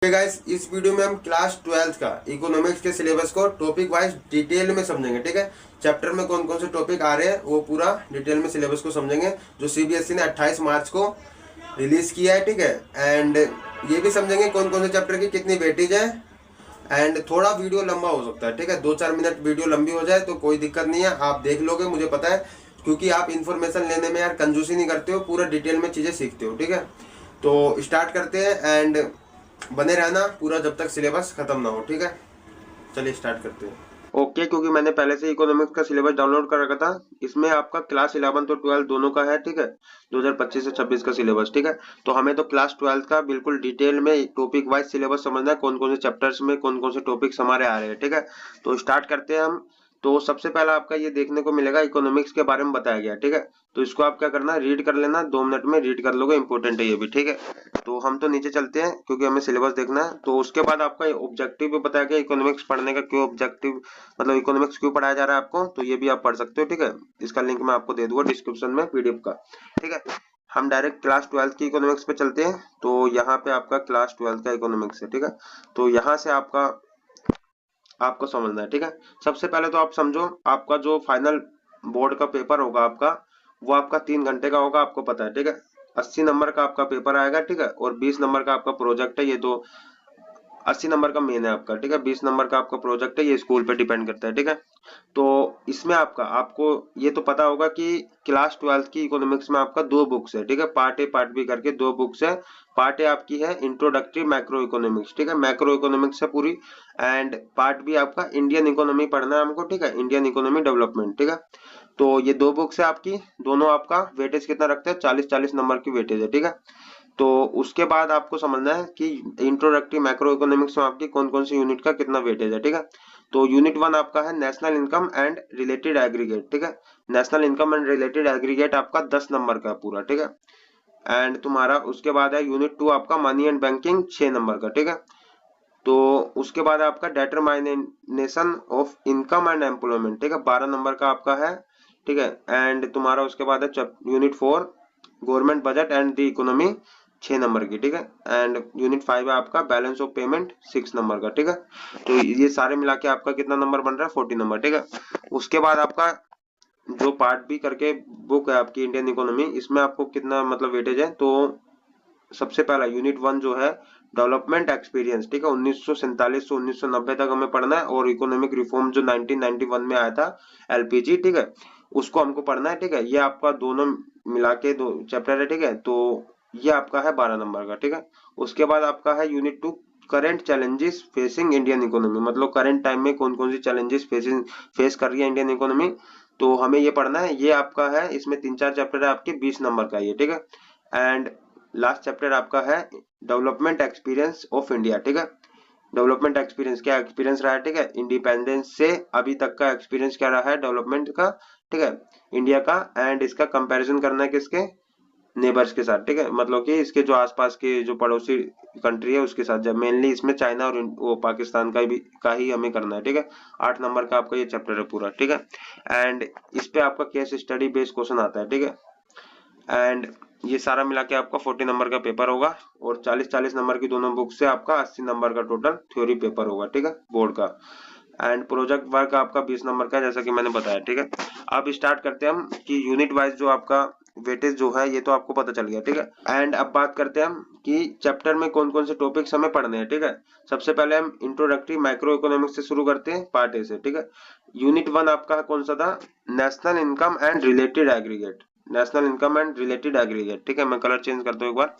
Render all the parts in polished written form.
Okay guys, इस video में हम क्लास 12th का इकोनॉमिक्स के सिलेबस को टॉपिक वाइज डिटेल में समझेंगे। ठीक है, चैप्टर में कौन कौन से टॉपिक आ रहे हैं वो पूरा डिटेल में सिलेबस को समझेंगे, जो सीबीएसई ने 28 मार्च को रिलीज किया है। ठीक है, एंड ये भी समझेंगे कौन कौन से चैप्टर की कितनी वेटेज है। एंड थोड़ा वीडियो लंबा हो सकता है, ठीक है, 2-4 मिनट वीडियो लंबी हो जाए तो कोई दिक्कत नहीं है, आप देख लोगे, मुझे पता है, क्योंकि आप इन्फॉर्मेशन लेने में यार कंजूसी नहीं करते हो, पूरा डिटेल में चीज़ें सीखते हो। ठीक है, तो स्टार्ट करते हैं एंड बने रहना पूरा जब तक सिलेबस खत्म ना हो। ठीक है, चलिए स्टार्ट करते हैं। ओके, क्योंकि मैंने पहले से इकोनॉमिक्स का सिलेबस डाउनलोड कर रखा था, इसमें आपका क्लास 11 और 12 दोनों का है। ठीक है, 2025 से 26 का सिलेबस। ठीक है, तो हमें तो क्लास 12 का बिल्कुल डिटेल में टॉपिक वाइज सिलेबस समझना है, कौन कौन से चैप्टर्स में कौन कौन से टॉपिक्स हमारे आ रहे हैं। ठीक है, तो स्टार्ट करते हैं हम। तो सबसे पहला आपका ये देखने को मिलेगा इकोनॉमिक्स के बारे में बताया गया। ठीक है, तो इसको आप क्या करना है, रीड कर लेना, 2 मिनट में रीड कर लोगे, इंपॉर्टेंट है ये भी। ठीक है, तो हम तो नीचे चलते हैं क्योंकि हमें सिलेबस देखना है। तो उसके बाद आपका ऑब्जेक्टिव भी बताया गया, इकोनॉमिक्स पढ़ने का क्यों ऑब्जेक्टिव, मतलब इकोनॉमिक्स क्यों पढ़ाया जा रहा है आपको, तो ये भी आप पढ़ सकते हो। ठीक है, इसका लिंक मैं आपको दे दूंगा डिस्क्रिप्शन में पीडीएफ का। ठीक है, हम डायरेक्ट क्लास 12 की इकोनॉमिक्स पे चलते हैं। तो यहाँ पे आपका क्लास 12 का इकोनॉमिक्स है। ठीक है, तो यहाँ से आपको समझना है। ठीक है, सबसे पहले तो आप समझो, आपका जो फाइनल बोर्ड का पेपर होगा आपका, वो आपका 3 घंटे का होगा, आपको पता है। ठीक है, 80 नंबर का आपका पेपर आएगा। ठीक है, और 20 नंबर का आपका प्रोजेक्ट है, ये तो 80 नंबर का मेन है आपका। ठीक है, 20 नंबर का आपका प्रोजेक्ट है, ये स्कूल पे डिपेंड करता है। ठीक है, तो इसमें आपको ये तो पता होगा कि क्लास 12 की इकोनॉमिक्स में आपका 2 बुक्स है। ठीक है, पार्ट ए पार्ट बी करके 2 बुक्स है। पार्ट ए आपकी है इंट्रोडक्टरी मैक्रो इकोनॉमिक्स। ठीक है, मैक्रो इकोनॉमिक्स है पूरी। एंड पार्ट बी आपका इंडियन इकोनॉमी पढ़ना है हमको। ठीक है, इंडियन इकोनॉमी डेवलपमेंट। ठीक है, तो ये 2 बुक्स है आपकी, दोनों आपका वेटेज कितना रखते हैं, 40-40 नंबर की वेटेज है। ठीक है, तो उसके बाद आपको समझना है कि इंट्रोडक्टरी मैक्रो इकोनॉमिक्स में आपकी कौन कौन सी यूनिट का कितना वेटेज है। ठीक है, तो यूनिट 1 आपका है national income and related aggregate. ठीक है, national income and related aggregate आपका 10 नंबर का पूरा। ठीक है, एंड तुम्हारा उसके बाद है यूनिट 2 आपका मनी एंड बैंकिंग 6 नंबर का। ठीक है, तो उसके बाद आपका डिटरमाइनेशन ऑफ इनकम एंड एम्प्लॉयमेंट। ठीक है, 12 नंबर का आपका है। ठीक है, एंड तुम्हारा उसके बाद है unit 4 government budget and the economy 6 number की। ठीक है, एंड यूनिट 5 है आपका बैलेंस ऑफ पेमेंट 6 नंबर का। ठीक है, तो ये सारे मिला के आपका कितना नंबर बन रहा है, 40 नंबर। ठीक है, उसके बाद आपका जो पार्ट बी करके बुक है आपकी इंडियन इकोनॉमी, इसमें आपको कितना मतलब वेटेज है, तो सबसे पहला यूनिट 1 जो है डेवलपमेंट एक्सपीरियंस। ठीक है, 1947 से 1990 तक हमें पढ़ना है, और इकोनॉमिक रिफॉर्म जो 1991 में आया था, एलपीजी। ठीक है, उसको हमको पढ़ना है। ठीक है, ये आपका दोनों मिला के 2 चैप्टर है। ठीक है, तो ये आपका है 12 नंबर का। ठीक है, उसके बाद आपका है unit 2 current challenges facing Indian economy, मतलब करंट टाइम में कौन कौन सी चैलेंजेस फेस कर रही है इंडियन इकोनॉमी, तो हमें ये पढ़ना है। ये आपका है, इसमें 3-4 चैप्टर है आपके, 20 नंबर का ये। ठीक है, एंड लास्ट चैप्टर आपका है डेवलपमेंट एक्सपीरियंस ऑफ इंडिया। ठीक है, डेवलपमेंट एक्सपीरियंस, क्या एक्सपीरियंस रहा है। ठीक है, इंडिपेंडेंस से अभी तक का एक्सपीरियंस क्या रहा है डेवलपमेंट का। ठीक है, इंडिया का, एंड इसका कंपैरिजन करना है किसके, नेबर्स के साथ। ठीक है, मतलब कि इसके जो आसपास के जो पड़ोसी कंट्री है उसके साथ, जब मेनली इसमें चाइना और वो पाकिस्तान का ही हमें करना है। ठीक है, 8 नंबर का आपका ये चैप्टर है पूरा। ठीक है, एंड इस पे आपका केस स्टडी बेस्ड क्वेश्चन आता है। ठीक है, एंड ये सारा मिला के आपका 40 नंबर का पेपर होगा, और 40-40 नंबर की दोनों बुक से आपका 80 नंबर का टोटल थ्योरी पेपर होगा। ठीक है, बोर्ड का। एंड प्रोजेक्ट वर्क आपका 20 नंबर का है, जैसा कि मैंने बताया। ठीक है, अब स्टार्ट करते हैं हम कि यूनिट वाइज जो आपका वेटेज जो है ये तो आपको पता चल गया। ठीक है, एंड अब बात करते हैं हम कि चैप्टर में कौन कौन से टॉपिक्स हमें पढ़ने हैं। ठीक है, सबसे पहले हम इंट्रोडक्टरी माइक्रो इकोनॉमिक्स से शुरू करते हैं, पार्ट ए से। ठीक है, यूनिट 1 आपका कौन सा था, national income and related aggregate. National income and related aggregate. ठीक है, मैं कलर चेंज करता हूँ एक बार।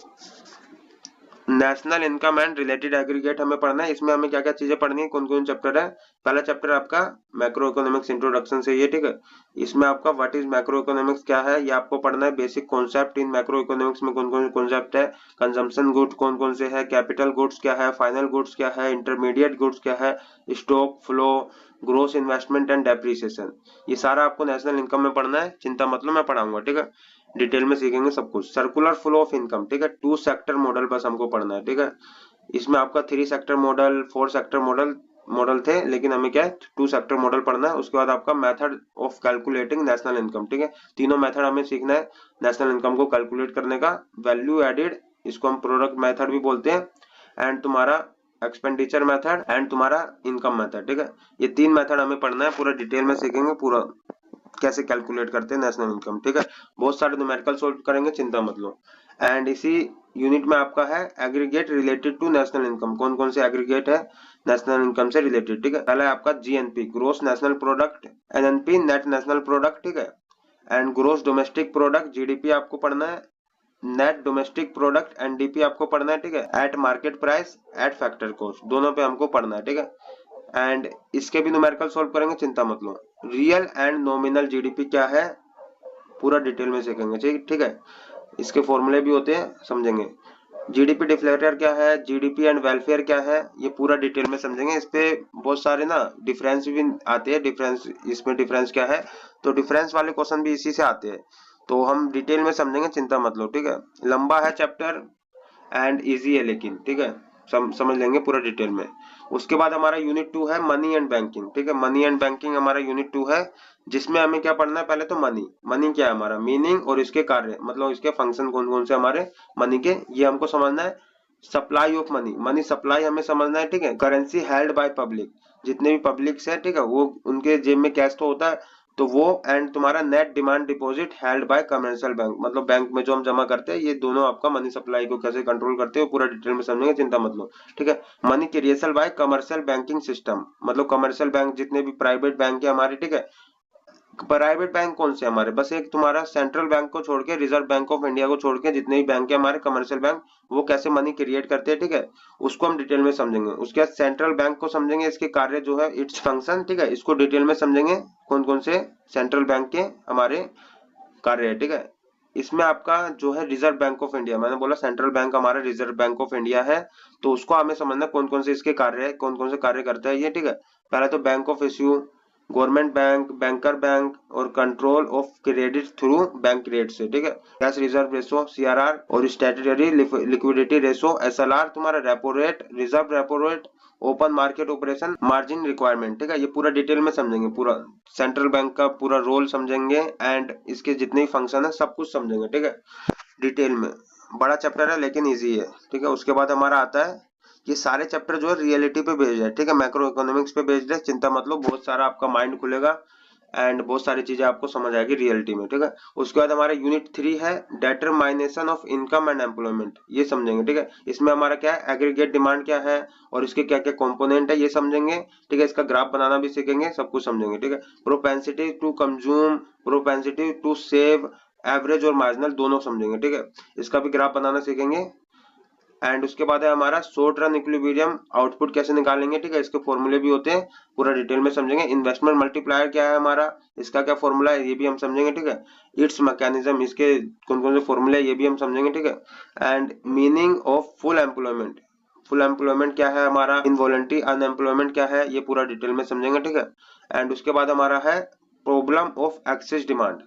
National income and related aggregate हमें पढ़ना है। इसमें हमें क्या क्या चीजें पढ़नी है, कौन कौन चैप्टर है। पहला चैप्टर आपका मैक्रो इकोनॉमिक्स इंट्रोडक्शन से ये। ठीक है, इसमें आपका व्हाट इज मैक्रो इकोनॉमिक्स क्या है ये आपको पढ़ना है। Basic concept in macro economics में कौन कौन कॉन्सेप्ट है, कंजम्पशन गुड्स कौन कौन से है, कैपिटल गुड्स क्या है, फाइनल गुड्स क्या है, इंटरमीडिएट गुड्स क्या है, stock flow, gross investment and depreciation, ये सारा आपको नेशनल इनकम में पढ़ना है। चिंता मतलब मैं पढ़ाऊंगा। ठीक है, डिटेल में सीखेंगे सब कुछ। Circular flow of income. ठीक है, 2 सेक्टर मॉडल बस हमको पढ़ना है। ठीक है, इसमें आपका 3 सेक्टर मॉडल 4 सेक्टर मॉडल थे, लेकिन हमें क्या है 2 सेक्टर मॉडल पढ़ना है। उसके बाद आपका method of calculating national income. ठीक है, तीनों मेथड हमें सीखना है नेशनल इनकम को कैलकुलेट करने का। वैल्यू एडेड, इसको हम प्रोडक्ट मेथड भी बोलते हैं। एंड तुम्हारा एक्सपेंडिचर मेथड एंड तुम्हारा इनकम मेथड, ठीक है। ये 3 मेथड हमें पढ़ना है, पूरा डिटेल में सीखेंगे पूरा कैसे कैलकुलेट करते हैं नेशनल इनकम, ठीक है। बहुत सारे न्यूमेरिकल सोल्व करेंगे, चिंता मत लो। एंड इसी यूनिट में आपका है aggregate related to national income. कौन कौन से एग्रीगेट है नेशनल इनकम से रिलेटेड, ठीक है। पहला है आपका GNP, gross national product, NNP net national product, ठीक है। And gross domestic product GDP आपको पढ़ना है, नेट डोमेस्टिक प्रोडक्ट एनडीपी आपको पढ़ना है, ठीक है। Eight market price, eight factor cost, दोनों पे हमको पढ़ना है, ठीक है। एंड इसके भी न्यूमेरिकल सॉल्व करेंगे, चिंता मत लो। रियल एंड नॉमिनल जीडीपी क्या है पूरा डिटेल में सीखेंगे, ठीक है। इसके फॉर्मूले भी होते हैं, समझेंगे। जीडीपी डिफ्लेटर क्या है, जीडीपी एंड वेलफेयर क्या है, ये पूरा डिटेल में समझेंगे। इस पे बहुत सारे ना डिफरेंस भी आते हैं, डिफरेंस इसमें डिफरेंस क्या है, तो डिफरेंस वाले क्वेश्चन भी इसी से आते हैं, तो हम डिटेल में समझेंगे, चिंता मत लो, ठीक है। लंबा है चैप्टर एंड इजी है लेकिन, ठीक है, समझ लेंगे पूरा डिटेल में। उसके बाद हमारा यूनिट 2 है मनी एंड बैंकिंग, ठीक है। मनी एंड बैंकिंग हमारा यूनिट 2 है, जिसमें हमें क्या पढ़ना है, पहले तो मनी क्या है हमारा, मीनिंग और इसके कार्य, मतलब इसके फंक्शन कौन कौन से हमारे मनी के, ये हमको समझना है। Supply of money, money supply हमें समझना है, ठीक है। करेंसी हेल्ड बाय पब्लिक, जितने भी पब्लिक है, ठीक है, वो उनके जेब में कैश तो होता है, तो वो। एंड तुम्हारा net demand deposit held by commercial bank, मतलब बैंक में जो हम जमा करते हैं, ये दोनों आपका मनी सप्लाई को कैसे कंट्रोल करते हैं पूरा डिटेल में समझेंगे, चिंता मत लो, ठीक है। Money creation bye commercial banking system, मतलब कमर्शियल बैंक जितने भी प्राइवेट बैंक है हमारे, ठीक है। प्राइवेट बैंक कौन से हमारे, बस एक तुम्हारा सेंट्रल बैंक को छोड़ के, रिजर्व बैंक ऑफ इंडिया को छोड़ के जितने भी बैंक है हमारे कमर्शियल बैंक, वो कैसे मनी क्रिएट करते हैं, ठीक है, उसको हम डिटेल में समझेंगे। उसके बाद सेंट्रल बैंक को समझेंगे, इसके कार्य जो है, इट्स फंक्शन, ठीक है, इसको डिटेल में समझेंगे, कौन कौन से सेंट्रल बैंक के हमारे कार्य है, ठीक है। इसमें आपका जो है रिजर्व बैंक ऑफ इंडिया, मैंने बोला सेंट्रल बैंक हमारा रिजर्व बैंक ऑफ इंडिया है, तो उसको हमें समझना कौन कौन से इसके कार्य है, कौन कौन से कार्य करता है ये, ठीक है। पहला तो bank of issue, government bank, banker bank, और control of credit through bank rate से, ठीक है। कैश रिजर्व रेशो सीआरआर, और स्टैट्यूटरी लिक्विडिटी रेशो एसएलआर, तुम्हारा repo rate, reserve repo rate, open market operation, margin requirement, ठीक है। ये पूरा डिटेल में समझेंगे, पूरा सेंट्रल बैंक का पूरा रोल समझेंगे, एंड इसके जितने भी फंक्शन है सब कुछ समझेंगे, ठीक है, डिटेल में। बड़ा चैप्टर है लेकिन इजी है, ठीक है। उसके बाद हमारा आता है, ये सारे चैप्टर जो है रियलिटी पे बेस्ड है, ठीक है, मैक्रो इकोनॉमिक्स पे बेस्ड है, चिंता मत लो, बहुत सारा आपका माइंड खुलेगा एंड बहुत सारी चीजें आपको समझ आएगी रियलिटी में, ठीक है। उसके बाद हमारा यूनिट 3 है डिटरमाइनेशन ऑफ इनकम एंड एम्प्लॉयमेंट, ये समझेंगे, ठीक है। इसमें हमारा क्या है, एग्रीगेट डिमांड क्या है और इसके क्या क्या कंपोनेंट है ये समझेंगे, ठीक है। इसका ग्राफ बनाना भी सीखेंगे, सब कुछ समझेंगे, ठीक है। Propensity to consume, propensity to save, average और मार्जिनल दोनों समझेंगे, ठीक है। इसका भी ग्राफ बनाना सीखेंगे। एंड उसके बाद है हमारा शॉर्ट रन इक्विलिब्रियम, आउटपुट कैसे निकालेंगे, ठीक है, इसके फॉर्मूले भी होते हैं, पूरा डिटेल में समझेंगे। इन्वेस्टमेंट मल्टीप्लायर क्या है हमारा, इसका क्या फॉर्मूला है ये भी हम समझेंगे, ठीक है। इट्स मैकेनिज्म, इसके कौन कौन से फॉर्मूले ये भी हम समझेंगे, ठीक है। And meaning of full employment, full employment क्या है हमारा, इनवॉलंटरी अनएम्प्लॉयमेंट क्या है, ये पूरा डिटेल में समझेंगे, ठीक है। एंड उसके बाद हमारा है problem of excess demand,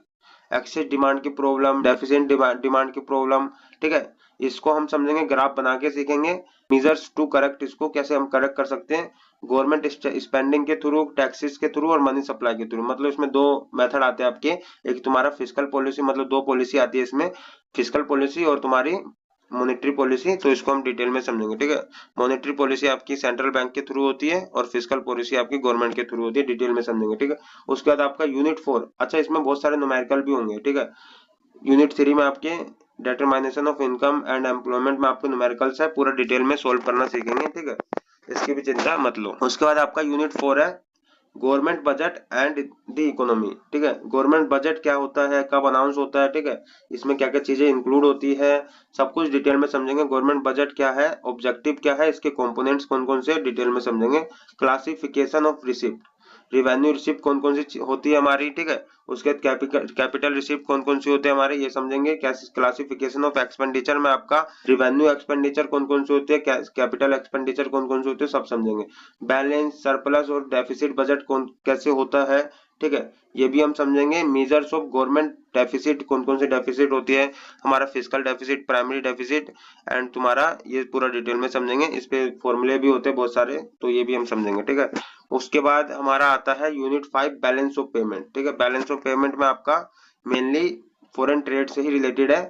excess demand की प्रॉब्लम, डेफिशिएंट डिमांड की प्रॉब्लम, ठीक है। इसको हम समझेंगे, ग्राफ बना के सीखेंगे। मेजर्स टू करेक्ट, इसको कैसे हम करेक्ट कर सकते हैं, गवर्नमेंट स्पेंडिंग के थ्रू, टैक्सेस के थ्रू और मनी सप्लाई के थ्रू, मतलब इसमें दो मेथड आते हैं आपके, एक तुम्हारा फिस्कल पॉलिसी, मतलब दो पॉलिसी आती है इसमें, फिस्कल पॉलिसी और तुम्हारी मॉनेटरी पॉलिसी, तो इसको हम डिटेल में समझेंगे, ठीक है। मॉनेटरी पॉलिसी आपकी सेंट्रल बैंक के थ्रू होती है और फिस्कल पॉलिसी आपकी गवर्नमेंट के थ्रू होती है, डिटेल में समझेंगे, ठीक है। उसके बाद आपका यूनिट 4, अच्छा इसमें बहुत सारे न्यूमेरिकल भी होंगे, ठीक है। यूनिट 3 में आपके डिटरमाइनेशन ऑफ इनकम एंड एम्प्लॉयमेंट में आपको न्यूमेरिकल्स है, पूरा डिटेल में सोल्व करना सीखेंगे, ठीक है, इसकी भी चिंता मत लो। उसके बाद आपका यूनिट 4 है government budget and the economy, ठीक है। गवर्नमेंट बजट क्या होता है, कब अनाउंस होता है, ठीक है, इसमें क्या क्या चीजें इंक्लूड होती है, सब कुछ डिटेल में समझेंगे। गवर्नमेंट बजट क्या है, ऑब्जेक्टिव क्या है, इसके कंपोनेंट्स कौन कौन से डिटेल में समझेंगे। Classification of receipt, revenue receipt कौन कौन सी होती है हमारी, ठीक है। उसके बाद कैपिटल रिसिप्ट कौन कौन सी होते हैं हमारे, ये समझेंगे। क्लासिफिकेशन ऑफ एक्सपेंडिचर में आपका रिवेन्यू एक्सपेंडिचर कौन कौन से होते हैं, कैपिटल एक्सपेंडिचर कौन कौन से होते हैं, सब समझेंगे। बैलेंस, सरप्लस और डेफिसिट बजट कौन कैसे होता है, ठीक है, ये भी हम समझेंगे। मेजर्स ऑफ गवर्नमेंट डेफिसिट, कौन कौन से डेफिसिट होती है हमारा, fiscal deficit, primary deficit, and तुम्हारा ये पूरा डिटेल में समझेंगे। इस पे फॉर्मूले भी होते हैं बहुत सारे, तो ये भी हम समझेंगे, ठीक है। उसके बाद हमारा आता है यूनिट 5 बैलेंस ऑफ पेमेंट, ठीक है। बैलेंस ऑफ पेमेंट में आपका मेनली फॉरेन ट्रेड से ही रिलेटेड है।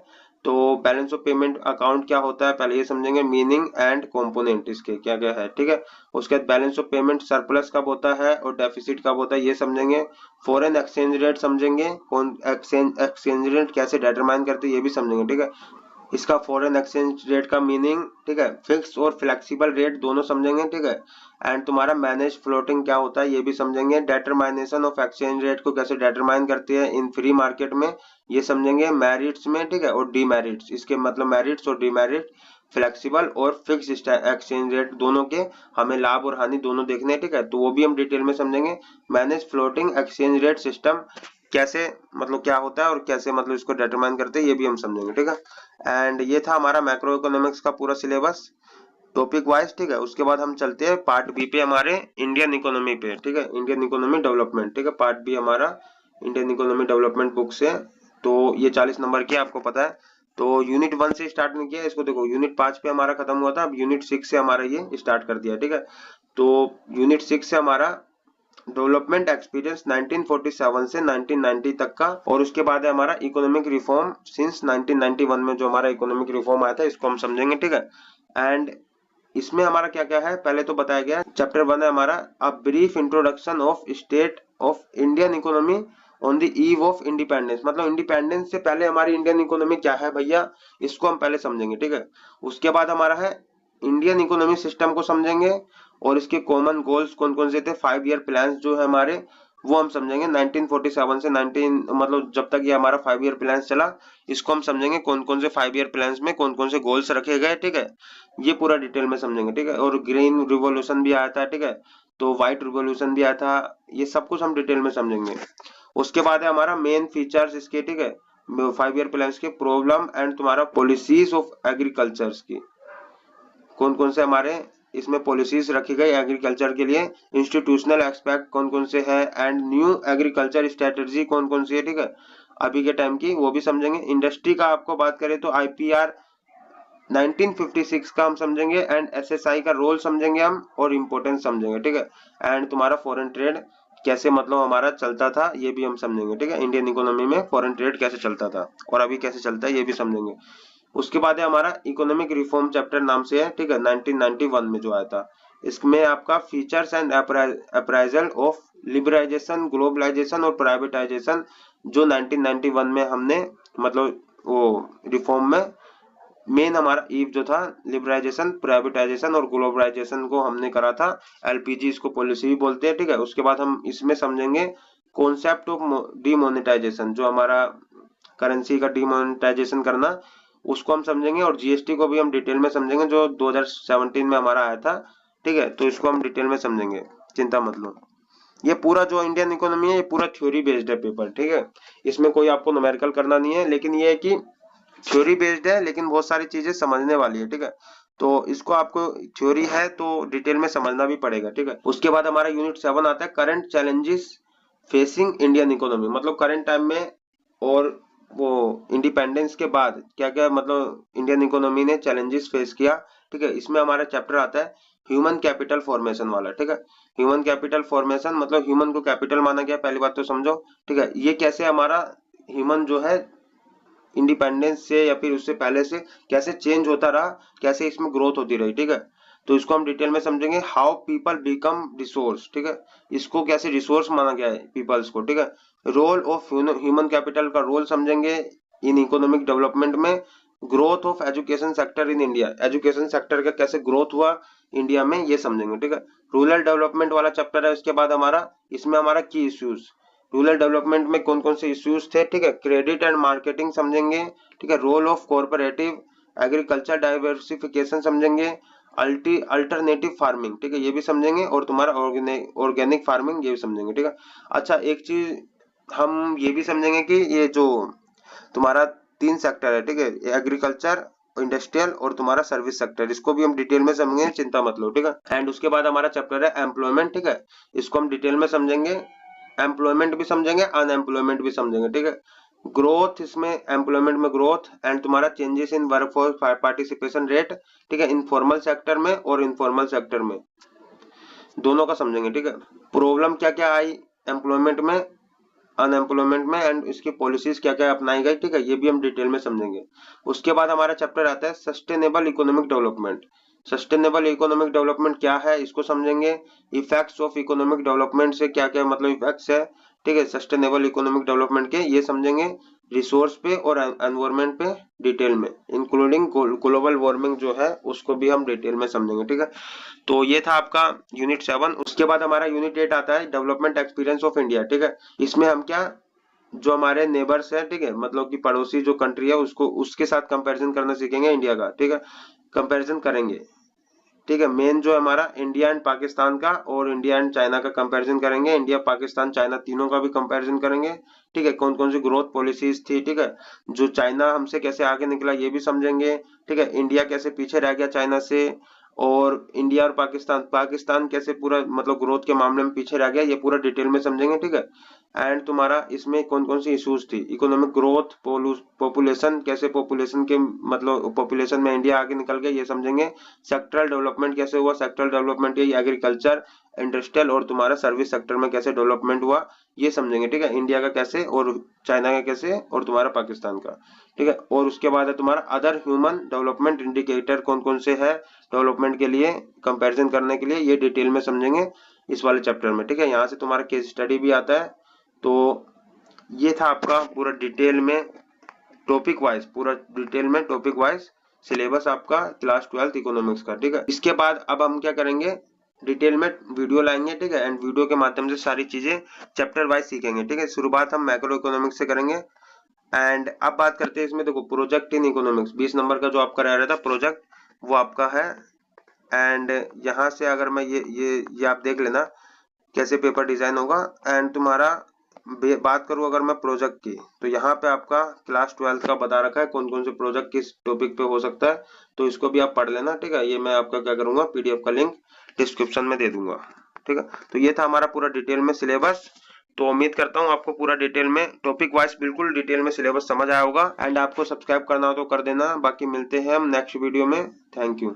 तो बैलेंस ऑफ पेमेंट अकाउंट क्या होता है पहले ये समझेंगे, मीनिंग एंड कंपोनेंट इसके क्या क्या है, ठीक है। उसके बाद बैलेंस ऑफ पेमेंट सरप्लस कब होता है और डेफिसिट कब होता है ये समझेंगे। फॉरेन एक्सचेंज रेट समझेंगे, कौन एक्सचेंज रेट कैसे डिटरमाइन करते हैं ये भी समझेंगे, ठीक है। इसका फॉरेन एक्सचेंज रेट का मीनिंग, ठीक है, फिक्स और फ्लेक्सिबल रेट दोनों समझेंगे, ठीक है। एंड तुम्हारा मैनेज फ्लोटिंग क्या होता है ये भी समझेंगे। डिटरमाइनेशन ऑफ एक्सचेंज रेट को कैसे डिटरमाइन करते हैं इन फ्री मार्केट में ये समझेंगे, मेरिट्स में, ठीक है, और डीमेरिट्स, इसके मतलब मेरिट्स और डीमेरिट, फ्लेक्सिबल और फिक्स एक्सचेंज रेट दोनों के हमें लाभ और हानि दोनों देखने हैं, ठीक है, तो वो भी हम डिटेल में समझेंगे। Manage floating exchange rate system कैसे मतलब क्या होता है और कैसे मतलब इसको डिटरमाइन करते हैं ये भी हम समझेंगे, ठीक है। एंड ये था हमारा मैक्रो इकोनॉमिक्स का पूरा सिलेबस टॉपिक वाइज, ठीक है। उसके बाद हम चलते हैं पार्ट बी पे हमारे इंडियन इकोनॉमी पे, ठीक है, इंडियन इकोनॉमी डेवलपमेंट, ठीक है। पार्ट बी हमारा इंडियन इकोनॉमी डेवलपमेंट बुक से, तो ये 40 नंबर की आपको पता है। तो यूनिट 1 से स्टार्ट नहीं किया इसको, देखो यूनिट 5 पे हमारा खत्म हुआ था, अब यूनिट 6 से हमारा ये स्टार्ट कर दिया, ठीक है। तो यूनिट 6 से हमारा डेवलपमेंट एक्सपीरियंस 1947 से 1990 तक का, और उसके बाद है हमारा इकोनॉमिक रिफॉर्म सिंस 1991 में जो हमारा इकोनॉमिक रिफॉर्म आया था इसको हम समझेंगे, ठीक है। एंड इसमें हमारा क्या क्या है पहले तो बताया गया। चैप्टर 1 है हमारा a brief introduction of state of Indian economy on the eve of independence, मतलब इंडिपेंडेंस से पहले हमारी इंडियन इकोनॉमी क्या है भैया इसको हम पहले समझेंगे, ठीक है। उसके बाद हमारा है इंडियन इकोनॉमी सिस्टम को समझेंगे और इसके कॉमन गोल्स कौन कौन से थे, 5 ईयर प्लान जो है हमारे वो हम समझेंगे। 1947 से 19 मतलब जब तक ये हमारा 5 ईयर प्लान चला इसको हम समझेंगे, कौन कौन से 5 ईयर प्लान में कौन कौन से गोल्स रखे गए, ठीक है, ये पूरा डिटेल में समझेंगे, ठीक है। और ग्रीन रिवॉल्यूशन भी आया था, ठीक है, तो व्हाइट रिवॉल्यूशन भी आया था, ये सब कुछ हम डिटेल में समझेंगे। उसके बाद है हमारा मेन फीचर्स इसके, ठीक है, 5 ईयर प्लान के प्रॉब्लम एंड तुम्हारा पॉलिसीज ऑफ एग्रीकल्चर की, कौन कौन से हमारे इसमें पॉलिसीज रखी गई एग्रीकल्चर के लिए, इंस्टीट्यूशनल एस्पेक्ट कौन कौन से है, एंड न्यू एग्रीकल्चर स्ट्रेटेजी कौन कौन सी है, ठीक है, अभी के टाइम की वो भी समझेंगे। इंडस्ट्री का आपको बात करें तो आईपीआर 1956 का हम समझेंगे, एंड एसएसआई का रोल समझेंगे हम और इम्पोर्टेंस समझेंगे, ठीक है। एंड तुम्हारा फॉरेन ट्रेड कैसे मतलब हमारा चलता था ये भी हम समझेंगे, ठीक है, इंडियन इकोनॉमी में फॉरेन ट्रेड कैसे चलता था और अभी कैसे चलता है ये भी समझेंगे। उसके बाद है हमारा इकोनॉमिक रिफॉर्म चैप्टर नाम से है, ठीक है, 1991 में जो आया था। इसमें आपका features and appraisal of liberalisation, globalisation और प्राइवेटाइजेशन जो 1991 में हमने मतलब वो रिफॉर्म में मेन हमारा ईव जो था लिबरलाइजेशन, प्राइवेटाइजेशन और ग्लोबलाइजेशन को हमने करा था। एलपीजी इसको पॉलिसी भी बोलते हैं, ठीक है। उसके बाद हम इसमें समझेंगे कॉन्सेप्ट ऑफ डीमोनेटाइजेशन, जो हमारा करेंसी का डीमोनेटाइजेशन करना उसको हम समझेंगे, और जीएसटी को भी हम डिटेल में समझेंगे जो 2017 में हमारा आया था, ठीक है, तो इसको हम डिटेल में समझेंगे, चिंता मत लो। ये पूरा जो इंडियन इकोनॉमी है ये पूरा थ्योरी बेस्ड है पेपर, ठीक है, इसमें कोई आपको न्यूमेरिकल करना नहीं है, लेकिन ये है कि थ्योरी बेस्ड है लेकिन बहुत सारी चीजें समझने वाली है, ठीक है, तो इसको आपको थ्योरी है तो डिटेल में समझना भी पड़ेगा, ठीक है। उसके बाद हमारा यूनिट 7 आता है current challenges facing Indian economy, मतलब करंट टाइम में और वो इंडिपेंडेंस के बाद क्या क्या मतलब इंडियन इकोनॉमी ने चैलेंजेस फेस किया, ठीक है। इसमें हमारा चैप्टर आता है ह्यूमन कैपिटल फॉर्मेशन वाला, ठीक है। ह्यूमन कैपिटल फॉर्मेशन मतलब ह्यूमन को कैपिटल माना गया, पहली बात तो समझो, ठीक है। ये कैसे हमारा ह्यूमन जो है इंडिपेंडेंस से या फिर उससे पहले से कैसे चेंज होता रहा, कैसे इसमें ग्रोथ होती रही, ठीक है, तो इसको हम डिटेल में समझेंगे। हाउ पीपल बिकम रिसोर्स, ठीक है, इसको कैसे रिसोर्स माना गया है पीपल्स को, ठीक है। रोल ऑफ ह्यूमन कैपिटल का रोल समझेंगे इन इकोनॉमिक डेवलपमेंट में। Growth of education sector in India, education sector का कैसे ग्रोथ हुआ इंडिया में ये समझेंगे, ठीक है। रूरल डेवलपमेंट वाला चैप्टर है उसके बाद हमारा, इसमें हमारा की इश्यूज, रूरल डेवलपमेंट में कौन कौन से इश्यूज थे, ठीक है, क्रेडिट एंड मार्केटिंग समझेंगे, ठीक है, role of cooperative, agriculture diversification समझेंगे, अल्टरनेटिव फार्मिंग, ठीक है, ये भी समझेंगे, और तुम्हारा ऑर्गेनिक फार्मिंग ये भी समझेंगे, ठीक है। अच्छा एक चीज हम ये भी समझेंगे कि ये जो तुम्हारा 3 सेक्टर है, ठीक है, एग्रीकल्चर, इंडस्ट्रियल और तुम्हारा सर्विस सेक्टर, इसको भी हम डिटेल में समझेंगे, चिंता मत लो, ठीक है। एंड उसके बाद हमारा चैप्टर है एम्प्लॉयमेंट, ठीक है, इसको हम डिटेल में समझेंगे, एम्प्लॉयमेंट भी समझेंगे, अनएम्प्लॉयमेंट भी समझेंगे, ठीक है। ग्रोथ, इसमें एम्प्लॉयमेंट में ग्रोथ एंड तुम्हारा changes in workforce participation rate, ठीक है, इनफॉर्मल सेक्टर में और इनफॉर्मल सेक्टर में दोनों का समझेंगे, ठीक है। प्रॉब्लम क्या क्या आई एम्प्लॉयमेंट में, अनएम्प्लॉयमेंट में एंड इसकी पॉलिसीज क्या क्या अपनाई गई, ठीक है, ये भी हम डिटेल में समझेंगे। उसके बाद हमारा चैप्टर आता है sustainable economic development. Sustainable economic development क्या है इसको समझेंगे। इफेक्ट्स ऑफ इकोनॉमिक डेवलपमेंट से क्या क्या मतलब इफेक्ट्स है, ठीक है, सस्टेनेबल इकोनॉमिक डेवलपमेंट के, ये समझेंगे। रिसोर्स पे और एनवायरमेंट पे डिटेल में, इंक्लूडिंग ग्लोबल वार्मिंग जो है उसको भी हम डिटेल में समझेंगे, ठीक है। तो ये था आपका यूनिट 7। उसके बाद हमारा यूनिट 8 आता है डेवलपमेंट एक्सपीरियंस ऑफ इंडिया, ठीक है। इसमें हम क्या, जो हमारे नेबर्स है, ठीक है, मतलब कि पड़ोसी जो कंट्री है उसको उसके साथ कंपैरिजन करना सीखेंगे इंडिया का, ठीक है, कंपैरिजन करेंगे, ठीक है। मेन जो है हमारा इंडिया एंड पाकिस्तान का और इंडिया एंड चाइना का कंपैरिजन करेंगे, इंडिया पाकिस्तान चाइना तीनों का भी कंपैरिजन करेंगे, ठीक है। कौन कौन सी ग्रोथ पॉलिसीज थी, ठीक है, जो चाइना हमसे कैसे आगे निकला ये भी समझेंगे, ठीक है। इंडिया कैसे पीछे रह गया चाइना से, और इंडिया और पाकिस्तान पाकिस्तान कैसे पूरा मतलब ग्रोथ के मामले में पीछे रह गया, ये पूरा डिटेल में समझेंगे, ठीक है। एंड तुम्हारा इसमें कौन कौन सी इश्यूज थी, इकोनॉमिक ग्रोथ, पॉपुलेशन, कैसे पॉपुलेशन के मतलब पॉपुलेशन में इंडिया आगे निकल गया ये समझेंगे। सेक्टरल डेवलपमेंट कैसे हुआ, सेक्टरल डेवलपमेंट ये एग्रीकल्चर, इंडस्ट्रियल और तुम्हारा सर्विस सेक्टर में कैसे डेवलपमेंट हुआ ये समझेंगे, ठीक है। इंडिया का कैसे और चाइना का कैसे और तुम्हारा पाकिस्तान का, ठीक है। और उसके बाद है तुम्हारा अदर ह्यूमन डेवलपमेंट इंडिकेटर, कौन कौन से है डेवलपमेंट के लिए कंपैरिजन करने के लिए, ये डिटेल में समझेंगे इस वाले चैप्टर में, ठीक है। यहाँ से तुम्हारा केस स्टडी भी आता है। तो ये था आपका पूरा डिटेल में टॉपिक वाइज, पूरा डिटेल में टॉपिक वाइज सिलेबस आपका क्लास 12th इकोनॉमिक्स का, ठीक है। इसके बाद अब हम क्या करेंगे, डिटेल में वीडियो लाएंगे, ठीक है, एंड वीडियो के माध्यम से सारी चीजें चैप्टर वाइज सीखेंगे, ठीक है। शुरुआत हम मैक्रो इकोनॉमिक्स से करेंगे। एंड अब बात करते हैं इसमें, देखो प्रोजेक्ट इन इकोनॉमिक्स 20 नंबर का जो आपका रह रहा था प्रोजेक्ट, वो आपका है। एंड यहाँ से अगर मैं ये आप देख लेना कैसे पेपर डिजाइन होगा। एंड तुम्हारा बात करूं अगर मैं प्रोजेक्ट की, तो यहाँ पे आपका क्लास 12th का बता रखा है कौन कौन से प्रोजेक्ट किस टॉपिक पे हो सकता है, तो इसको भी आप पढ़ लेना, ठीक है। ये मैं आपका क्या करूंगा, पीडीएफ का लिंक डिस्क्रिप्शन में दे दूंगा, ठीक है। तो ये था हमारा पूरा डिटेल में सिलेबस। तो उम्मीद करता हूँ आपको पूरा डिटेल में टॉपिक वाइज बिल्कुल डिटेल में सिलेबस समझ आया होगा। एंड आपको सब्सक्राइब करना हो तो कर देना। बाकी मिलते हैं हम नेक्स्ट वीडियो में। Thank you.